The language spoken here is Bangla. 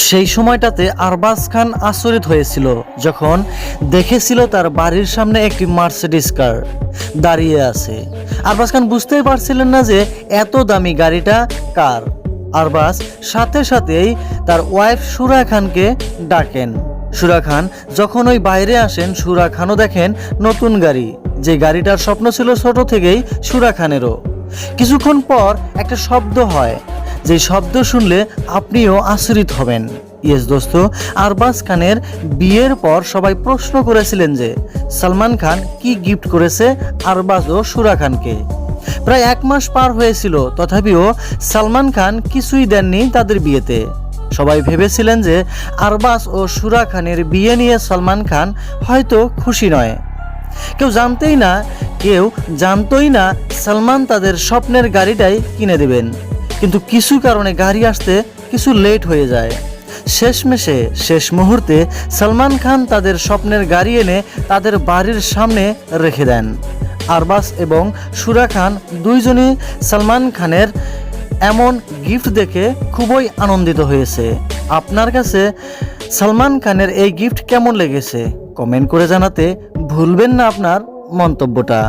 সেই সময়টাতে আরবাজ খান আচরিত হয়েছিল যখন দেখেছিল তার বাড়ির সামনে একটি মার্সিডিজ কার দাঁড়িয়ে আছে। আরবাজ খান বুঝতেই পারছিলেন না যে এত দামি গাড়িটা কার। আরবাজ সাথে সাথেই তার ওয়াইফ সুরা খানকে ডাকেন। সুরা খান যখন ওই বাইরে আসেন, সুরা খানও দেখেন নতুন গাড়ি, যে গাড়িটার স্বপ্ন ছিল ছোট থেকেই সুরা খানেরও। কিছুক্ষণ পর একটা শব্দ হয়, যে শব্দ শুনলে আপনিও আচরিত হবেন। ইয়েস দোস্ত, আরবাজ খানের বিয়ের পর সবাই প্রশ্ন করেছিলেন যে সালমান খান কি গিফট করেছে আরবাজ ও সুরা খানকে। প্রায় 1 মাস পার হয়েছিল, তথাপিও সালমান খান কিছুই দেননি তাদের বিয়েতে। সবাই ভেবেছিলেন যে আরবাজ ও সুরা খানের বিয়ে নিয়ে সালমান খান হয়তো খুশি নয়। কেউ জানতোই না সালমান তাদের স্বপ্নের গাড়িটাই কিনে দেবেন। কিন্তু কিছু কারণে গাড়ি আসতে কিছু লেট হয়ে যায়। শেষ মুহূর্তে সালমান খান তাদের স্বপ্নের গাড়ি এনে তাদের বাড়ির সামনে রেখে দেন। আরবাজ এবং সুরা খান দুইজনই সালমান খানের এমন গিফট দেখে খুবই আনন্দিত হয়েছে। আপনার কাছে সালমান খানের এই গিফট কেমন লেগেছে কমেন্ট করে জানাতে ভুলবেন না আপনার মন্তব্যটা।